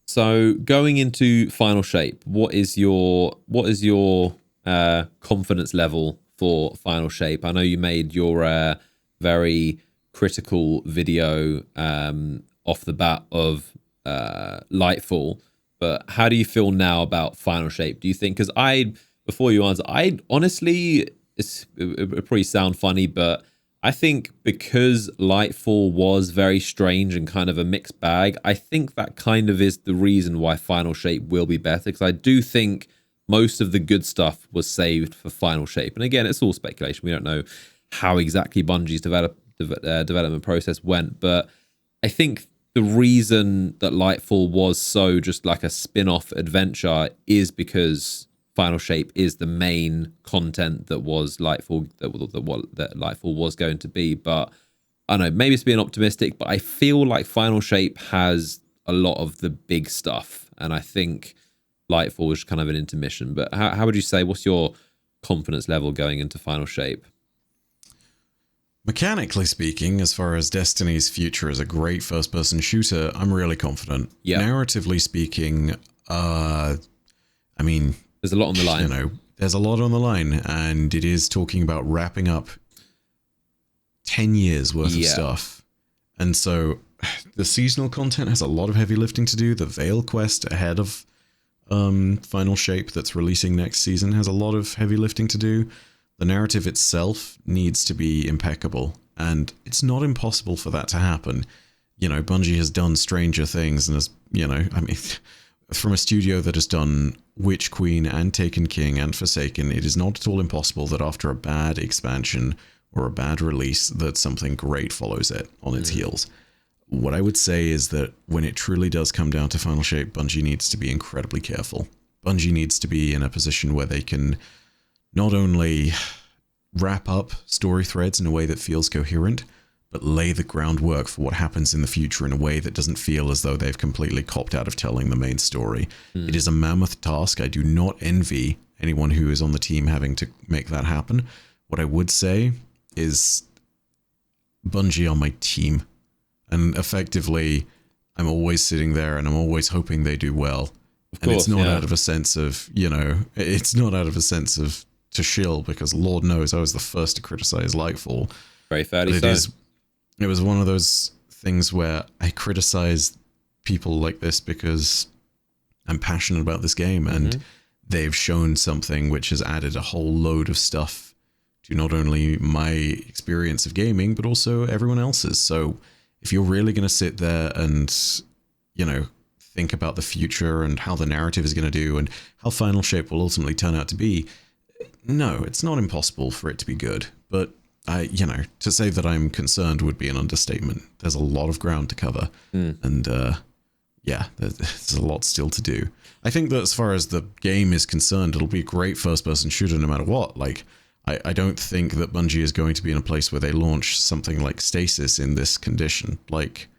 So going into Final Shape, what is your confidence level for Final Shape? I know you made your very critical video off the bat of Lightfall, but how do you feel now about Final Shape? Do you think, because before you answer, I honestly, it probably sound funny, but I think because Lightfall was very strange and kind of a mixed bag, I think that kind of is the reason why Final Shape will be better, because I do think most of the good stuff was saved for Final Shape. And again, it's all speculation. We don't know how exactly Bungie's development process went, but I think the reason that Lightfall was so just like a spin-off adventure is because Final Shape is the main content that was Lightfall, that Lightfall was going to be. But I don't know, maybe it's being optimistic, but I feel like Final Shape has a lot of the big stuff, and I think Lightfall is kind of an intermission. But how would you say, what's your confidence level going into Final Shape? Mechanically speaking, as far as Destiny's future as a great first-person shooter, I'm really confident. Yeah. Narratively speaking, I mean, there's a lot on the line. You know, there's a lot on the line, and it is talking about wrapping up 10 years worth of stuff. And so the seasonal content has a lot of heavy lifting to do. The Veil quest ahead of Final Shape that's releasing next season has a lot of heavy lifting to do. The narrative itself needs to be impeccable, and it's not impossible for that to happen. You know, Bungie has done stranger things, and has, you know, I mean, from a studio that has done Witch Queen and Taken King and Forsaken, it is not at all impossible that after a bad expansion or a bad release that something great follows it on its heels. What I would say is that when it truly does come down to Final Shape, Bungie needs to be incredibly careful. Bungie needs to be in a position where they can not only wrap up story threads in a way that feels coherent, but lay the groundwork for what happens in the future in a way that doesn't feel as though they've completely copped out of telling the main story. It is a mammoth task. I do not envy anyone who is on the team having to make that happen. What I would say is Bungie on my team. And effectively, I'm always sitting there and I'm always hoping they do well. And it's not out of a sense of, you know, it's not out of a sense of to shill, because Lord knows I was the first to criticize Lightfall. Very fairly so. It was one of those things where I criticize people like this because I'm passionate about this game, and they've shown something which has added a whole load of stuff to not only my experience of gaming, but also everyone else's. So if you're really going to sit there and, you know, think about the future and how the narrative is going to do and how Final Shape will ultimately turn out to be, no, it's not impossible for it to be good. But you know, to say that I'm concerned would be an understatement. There's a lot of ground to cover, and yeah, there's a lot still to do. I think that as far as the game is concerned, it'll be a great first-person shooter no matter what. Like, I don't think that Bungie is going to be in a place where they launch something like Stasis in this condition. Like,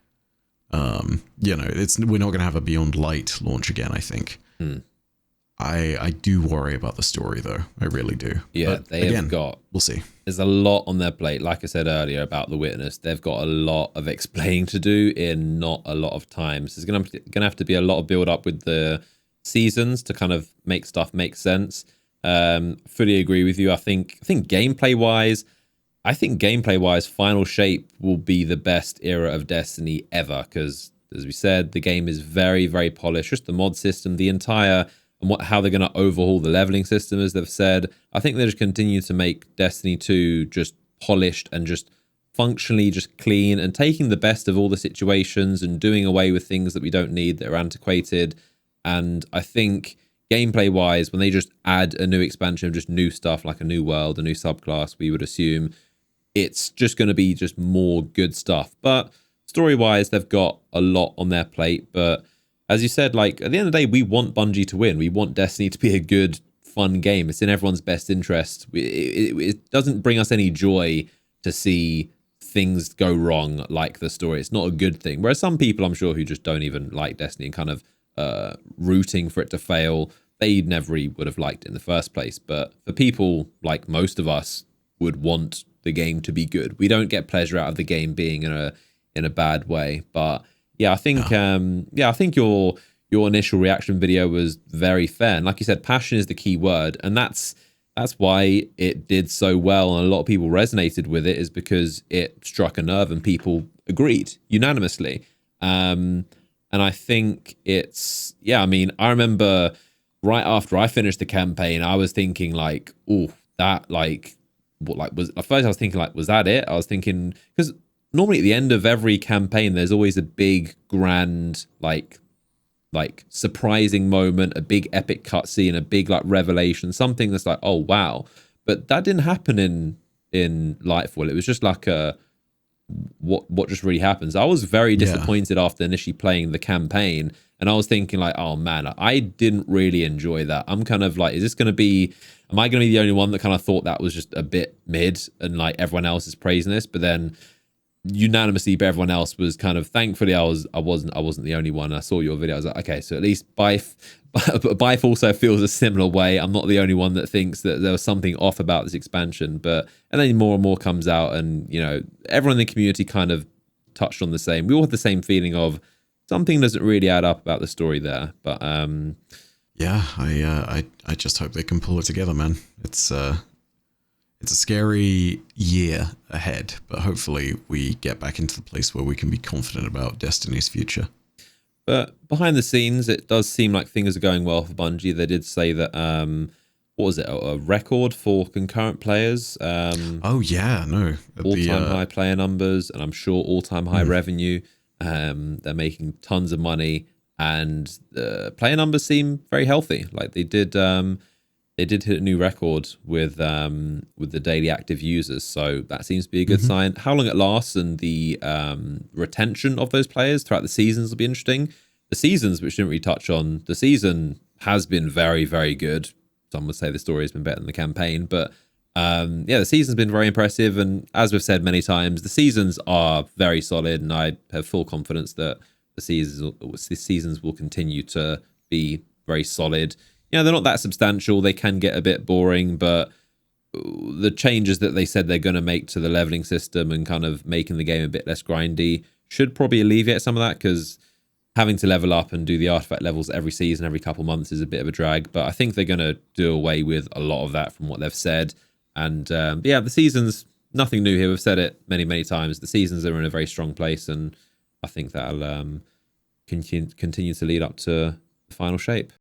you know, we're not going to have a Beyond Light launch again, I think. I do worry about the story, though. I really do. Yeah, but they have got... We'll see. There's a lot on their plate. Like I said earlier about The Witness, they've got a lot of explaining to do in not a lot of time. So there's going to have to be a lot of build-up with the seasons to kind of make stuff make sense. Fully agree with you. I think gameplay-wise, Final Shape will be the best era of Destiny ever, because, as we said, the game is very, very polished. Just the mod system, the entire... and how they're going to overhaul the leveling system, as they've said. I think they just continue to make Destiny 2 just polished and just functionally just clean, and taking the best of all the situations and doing away with things that we don't need, that are antiquated. And I think gameplay-wise, when they just add a new expansion of just new stuff, like a new world, a new subclass, we would assume it's just going to be just more good stuff. But story-wise, they've got a lot on their plate, but... as you said, like, at the end of the day, we want Bungie to win. We want Destiny to be a good, fun game. It's in everyone's best interest. It doesn't bring us any joy to see things go wrong, like the story. It's not a good thing. Whereas some people, I'm sure, who just don't even like Destiny and kind of rooting for it to fail, they never would have liked it in the first place. But for people like most of us would want the game to be good. We don't get pleasure out of the game being in a bad way. But... yeah, I think I think your your initial reaction video was very fair. And like you said, passion is the key word, and that's why it did so well, and a lot of people resonated with it, is because it struck a nerve and people agreed unanimously. And I think it's, yeah, I mean, I remember right after I finished the campaign, I was thinking like, oh, that like, what, like, was at first I was thinking like, was that it? I was thinking, because normally at the end of every campaign, there's always a big, grand, like surprising moment, a big epic cutscene, a big like revelation, something that's like, oh wow. But that didn't happen in Lightfall. It was just like a what just really happens. I was very disappointed after initially playing the campaign, and I was thinking like, oh man, I didn't really enjoy that. I'm kind of like, is this going to be, am I going to be the only one that kind of thought that was just a bit mid and like everyone else is praising this? But then unanimously, but everyone else was kind of, thankfully I wasn't the only one. I saw your video, I was like, okay, so at least Bife also feels a similar way. I'm not the only one that thinks that there was something off about this expansion. But and then more and more comes out, and you know, everyone in the community kind of touched on the same. We all have the same feeling of something doesn't really add up about the story there. But yeah, I just hope they can pull it together, man. It's a scary year ahead, but hopefully we get back into the place where we can be confident about Destiny's future. But behind the scenes, it does seem like things are going well for Bungie. They did say that, what was it, a record for concurrent players? Oh yeah, no. All-time high player numbers, and I'm sure all-time high revenue. They're making tons of money, and the player numbers seem very healthy. Like they did hit a new record with the daily active users, so that seems to be a good sign. How long it lasts and the retention of those players throughout the seasons will be interesting. The seasons, which didn't really touch on, the season has been very, very good. Some would say the story has been better than the campaign, but yeah, the season's been very impressive. And as we've said many times, the seasons are very solid, and I have full confidence that the seasons will continue to be very solid. You know, they're not that substantial. They can get a bit boring, but the changes that they said they're going to make to the leveling system and kind of making the game a bit less grindy should probably alleviate some of that, because having to level up and do the artifact levels every season, every couple months is a bit of a drag. But I think they're going to do away with a lot of that from what they've said. And yeah, the seasons, nothing new here. We've said it many, many times. The seasons are in a very strong place, and I think that'll continue to lead up to the final shape.